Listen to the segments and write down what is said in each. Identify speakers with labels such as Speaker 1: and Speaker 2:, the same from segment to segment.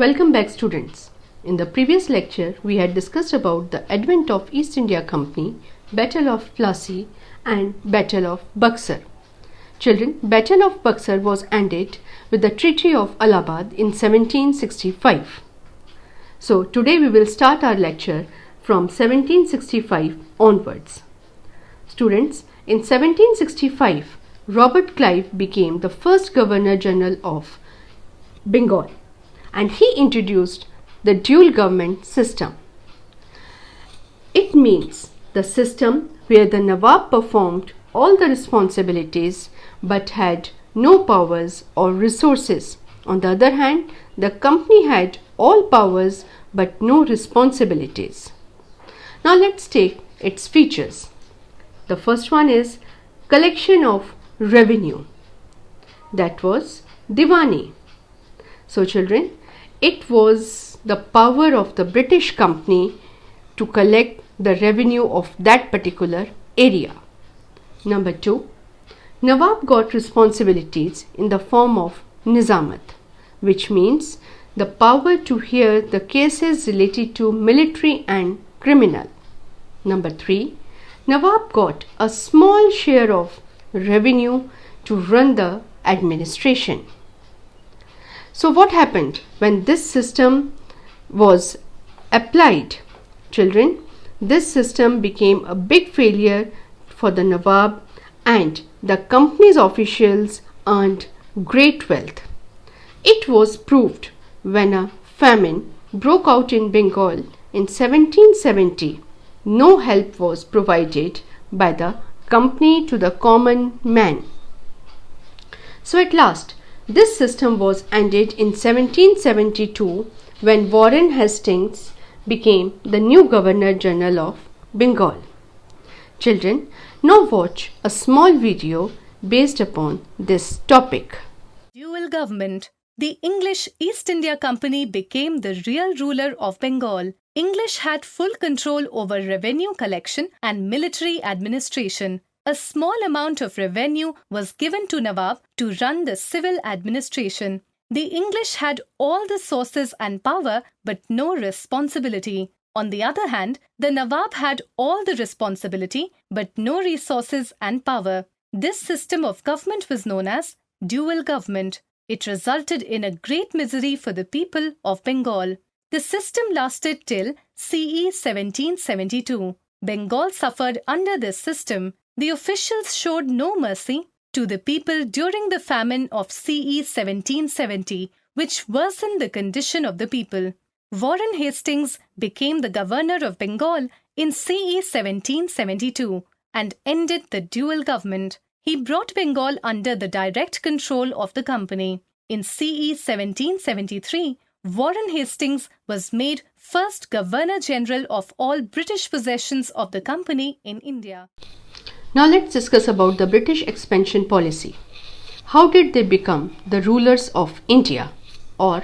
Speaker 1: Welcome back, students. In the previous lecture, we had discussed about the advent of East India Company, Battle of Plassey and Battle of Buxar. Children, Battle of Buxar was ended with the Treaty of Allahabad in 1765. So today we will start our lecture from 1765 onwards. Students, in 1765, Robert Clive became the first Governor General of Bengal, and he introduced the dual government system. It means the system where the Nawab performed all the responsibilities but had no powers or resources. On the other hand, the company had all powers but no responsibilities. Now let's take its features. The first one is collection of revenue. That was Diwani. So children, it was the power of the British company to collect the revenue of that particular area. Number 2, Nawab got responsibilities in the form of Nizamat, which means the power to hear the cases related to military and criminal. Number 3, Nawab got a small share of revenue to run the administration. So what happened when this system was applied? Children, this system became a big failure for the Nawab and the company's officials earned great wealth. It was proved when a famine broke out in Bengal in 1770. No help was provided by the company to the common man. So at last, this system was ended in 1772 when Warren Hastings became the new Governor General of Bengal. Children, now watch a small video based upon this topic.
Speaker 2: Dual government. The English East India Company became the real ruler of Bengal. English had full control over revenue collection and military administration. A small amount of revenue was given to Nawab to run the civil administration. The English had all the sources and power but no responsibility. On the other hand, the Nawab had all the responsibility but no resources and power. This system of government was known as dual government. It resulted in a great misery for the people of Bengal. The system lasted till CE 1772. Bengal suffered under this system. The officials showed no mercy to the people during the famine of CE 1770, which worsened the condition of the people. Warren Hastings became the governor of Bengal in CE 1772 and ended the dual government. He brought Bengal under the direct control of the company. In CE 1773, Warren Hastings was made first Governor General of all British possessions of the company in India.
Speaker 1: Now let's discuss about the British expansion policy. How did they become the rulers of India or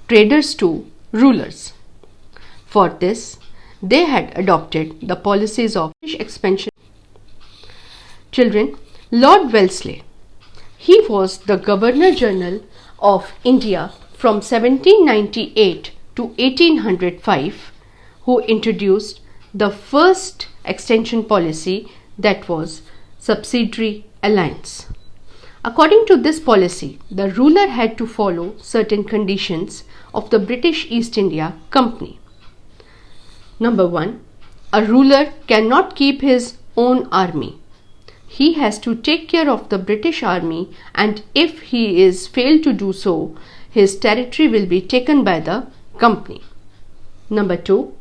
Speaker 1: traders to rulers? For this, they had adopted the policies of British expansion. Children, Lord Wellesley, he was the Governor General of India from 1798 to 1805, who introduced the first extension policy, that was subsidiary alliance. According to this policy, the ruler had to follow certain conditions of the British East India Company. Number 1, a ruler cannot keep his own army. He has to take care of the British army, and if he is failed to do so, his territory will be taken by the company. Number 2,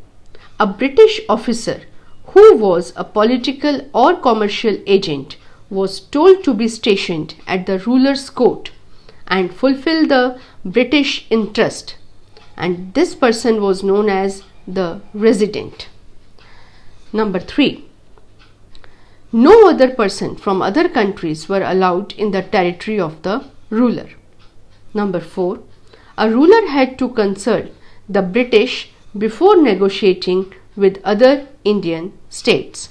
Speaker 1: a British officer who was a political or commercial agent was told to be stationed at the ruler's court and fulfill the British interest, and this person was known as the resident. Number 3, no other person from other countries were allowed in the territory of the ruler. Number 4, a ruler had to consult the British before negotiating with other Indian states.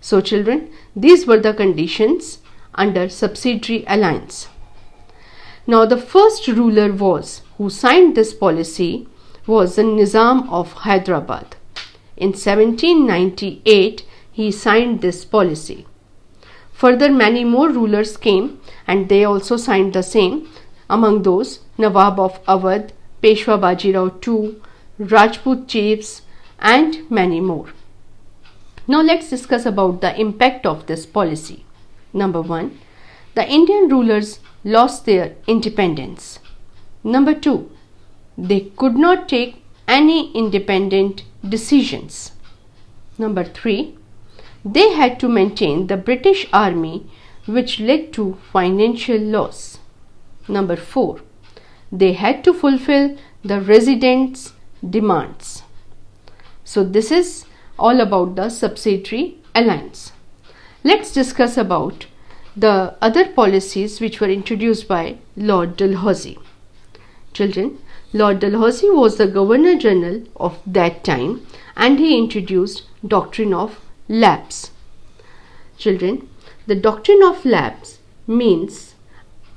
Speaker 1: So children, these were the conditions under subsidiary alliance. Now the first ruler who signed this policy was the Nizam of Hyderabad. In 1798 he signed this policy. Further, many more rulers came and they also signed the same. Among those, Nawab of Awadh, Peshwa Bajirao II, Rajput chiefs and many more. Now let's discuss about the impact of this policy. Number 1. The Indian rulers lost their independence. Number 2. They could not take any independent decisions. Number 3. They had to maintain the British army, which led to financial loss. Number 4. They had to fulfill the residents' demands. So this is all about the subsidiary alliance. Let's discuss about the other policies which were introduced by Lord Dalhousie. Children, Lord Dalhousie was the Governor General of that time and he introduced doctrine of lapse. Children, the doctrine of lapse means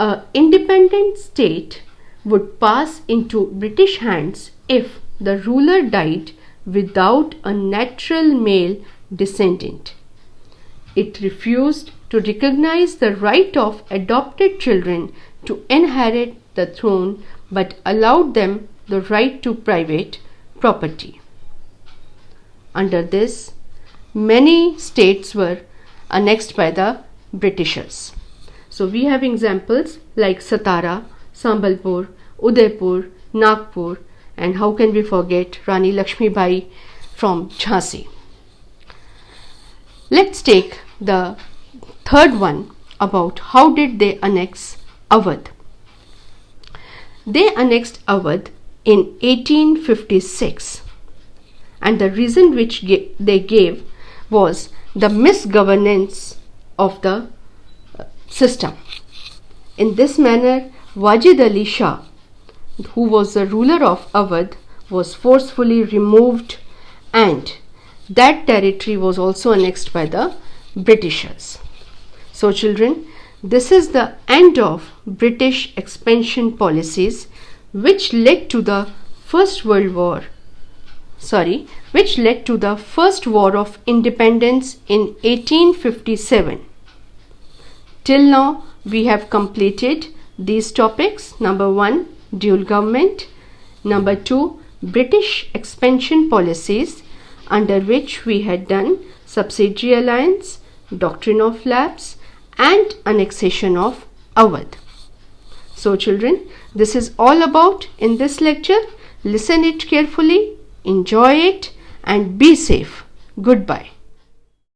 Speaker 1: an independent state would pass into British hands if the ruler died without a natural male descendant. It refused to recognize the right of adopted children to inherit the throne but allowed them the right to private property. Under this, many states were annexed by the Britishers. So we have examples like Satara, Sambalpur, Udaipur, Nagpur, and how can we forget Rani Lakshmi Bai from Jhansi. Let's take the third one about how did they annex Awadh. They annexed Awadh in 1856 and the reason which they gave was the misgovernance of the system. In this manner, Wajid Ali Shah, who was the ruler of Awadh, was forcefully removed and that territory was also annexed by the Britishers. So children, this is the end of British expansion policies which led to the First War of Independence in 1857. Till now we have completed these topics. Number 1, dual government. Number 2, British expansion policies, under which we had done subsidiary alliance, doctrine of lapse and annexation of Awadh. So children, this is all about in this lecture. Listen it carefully, enjoy it and be safe. Goodbye.